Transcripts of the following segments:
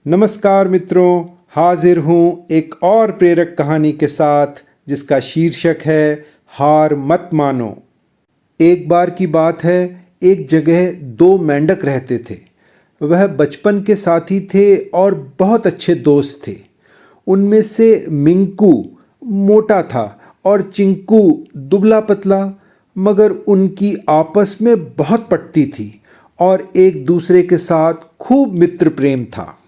नमस्कार मित्रों, हाजिर हूँ एक और प्रेरक कहानी के साथ जिसका शीर्षक है हार मत मानो। एक बार की बात है, एक जगह दो मेंढक रहते थे। वह बचपन के साथी थे और बहुत अच्छे दोस्त थे। उनमें से मिंकू मोटा था और चिंकू दुबला पतला, मगर उनकी आपस में बहुत पटती थी और एक दूसरे के साथ खूब मित्र प्रेम था।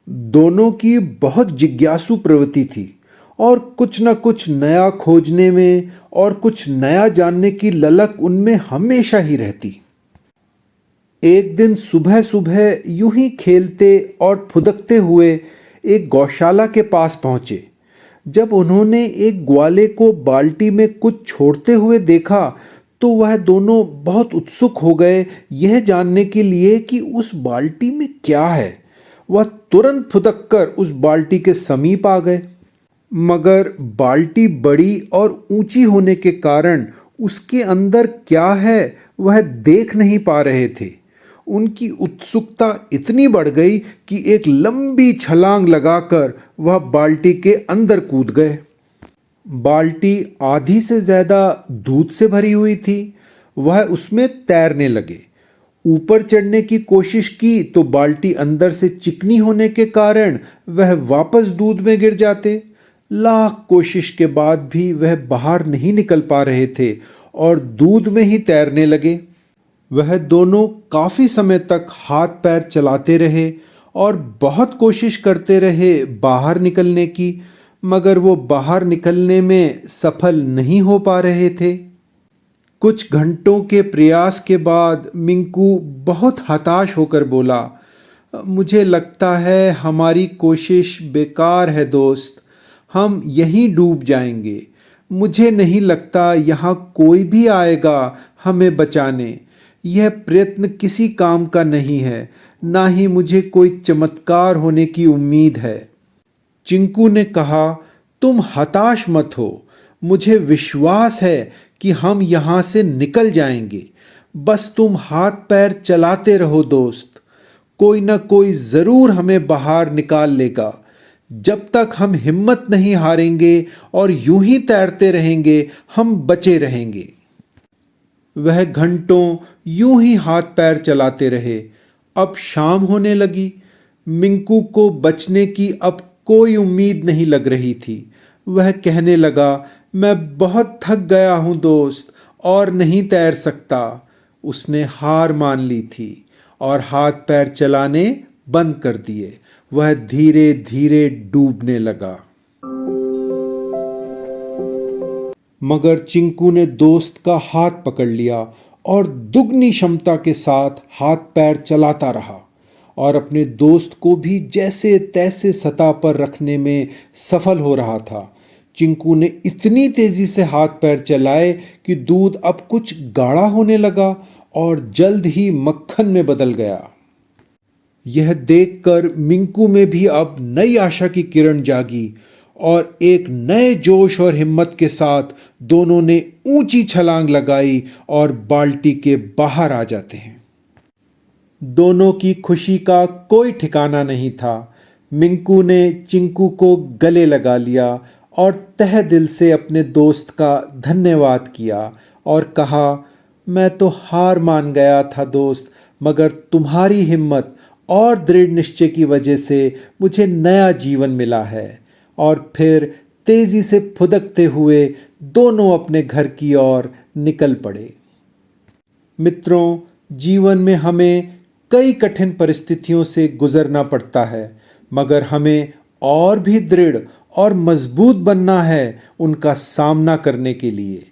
दोनों की बहुत जिज्ञासु प्रवृत्ति थी और कुछ न कुछ नया खोजने में और कुछ नया जानने की ललक उनमें हमेशा ही रहती। एक दिन सुबह सुबह यूं ही खेलते और फुदकते हुए एक गौशाला के पास पहुंचे। जब उन्होंने एक ग्वाले को बाल्टी में कुछ छोड़ते हुए देखा तो वह दोनों बहुत उत्सुक हो गए यह जानने के लिए कि उस बाल्टी में क्या है। वह तुरंत फुदक कर उस बाल्टी के समीप आ गए, मगर बाल्टी बड़ी और ऊंची होने के कारण उसके अंदर क्या है वह देख नहीं पा रहे थे। उनकी उत्सुकता इतनी बढ़ गई कि एक लंबी छलांग लगाकर वह बाल्टी के अंदर कूद गए। बाल्टी आधी से ज़्यादा दूध से भरी हुई थी। वह उसमें तैरने लगे। ऊपर चढ़ने की कोशिश की तो बाल्टी अंदर से चिकनी होने के कारण वह वापस दूध में गिर जाते। लाख कोशिश के बाद भी वह बाहर नहीं निकल पा रहे थे और दूध में ही तैरने लगे। वह दोनों काफी समय तक हाथ पैर चलाते रहे और बहुत कोशिश करते रहे बाहर निकलने की, मगर वो बाहर निकलने में सफल नहीं हो पा रहे थे। कुछ घंटों के प्रयास के बाद मिंकू बहुत हताश होकर बोला, मुझे लगता है हमारी कोशिश बेकार है दोस्त, हम यहीं डूब जाएंगे। मुझे नहीं लगता यहाँ कोई भी आएगा हमें बचाने। यह प्रयत्न किसी काम का नहीं है, ना ही मुझे कोई चमत्कार होने की उम्मीद है। चिंकू ने कहा, तुम हताश मत हो, मुझे विश्वास है कि हम यहाँ से निकल जाएंगे। बस तुम हाथ पैर चलाते रहो दोस्त, कोई ना कोई ज़रूर हमें बाहर निकाल लेगा। जब तक हम हिम्मत नहीं हारेंगे और यूं ही तैरते रहेंगे हम बचे रहेंगे। वह घंटों यूं ही हाथ पैर चलाते रहे। अब शाम होने लगी। मिंकू को बचने की अब कोई उम्मीद नहीं लग रही थी। वह कहने लगा, मैं बहुत थक गया हूं दोस्त और नहीं तैर सकता। उसने हार मान ली थी और हाथ पैर चलाने बंद कर दिए। वह धीरे धीरे डूबने लगा। मगर चिंकू ने दोस्त का हाथ पकड़ लिया और दुगनी क्षमता के साथ हाथ पैर चलाता रहा और अपने दोस्त को भी जैसे तैसे सतह पर रखने में सफल हो रहा था। चिंकू ने इतनी तेजी से हाथ पैर चलाए कि दूध अब कुछ गाढ़ा होने लगा और जल्द ही मक्खन में बदल गया। यह देखकर मिंकू में भी अब नई आशा की किरण जागी और एक नए जोश और हिम्मत के साथ दोनों ने ऊंची छलांग लगाई और बाल्टी के बाहर आ जाते हैं। दोनों की खुशी का कोई ठिकाना नहीं था। मिंकू ने चिंकू को गले लगा लिया और तहे दिल से अपने दोस्त का धन्यवाद किया और कहा, मैं तो हार मान गया था दोस्त, मगर तुम्हारी हिम्मत और दृढ़ निश्चय की वजह से मुझे नया जीवन मिला है। और फिर तेजी से फुदकते हुए दोनों अपने घर की ओर निकल पड़े। मित्रों, जीवन में हमें कई कठिन परिस्थितियों से गुजरना पड़ता है, मगर हमें और भी दृढ़ और मजबूत बनना है उनका सामना करने के लिए।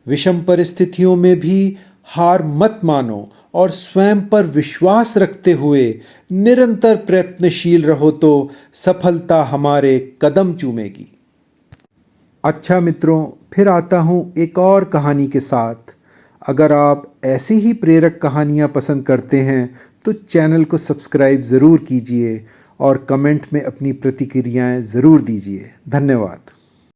विषम परिस्थितियों में भी हार मत मानो और स्वयं पर विश्वास रखते हुए निरंतर प्रयत्नशील रहो तो सफलता हमारे कदम चूमेगी। अच्छा मित्रों, फिर आता हूँ एक और कहानी के साथ। अगर आप ऐसी ही प्रेरक कहानियाँ पसंद करते हैं तो चैनल को सब्सक्राइब ज़रूर कीजिए और कमेंट में अपनी प्रतिक्रियाएं ज़रूर दीजिए। धन्यवाद।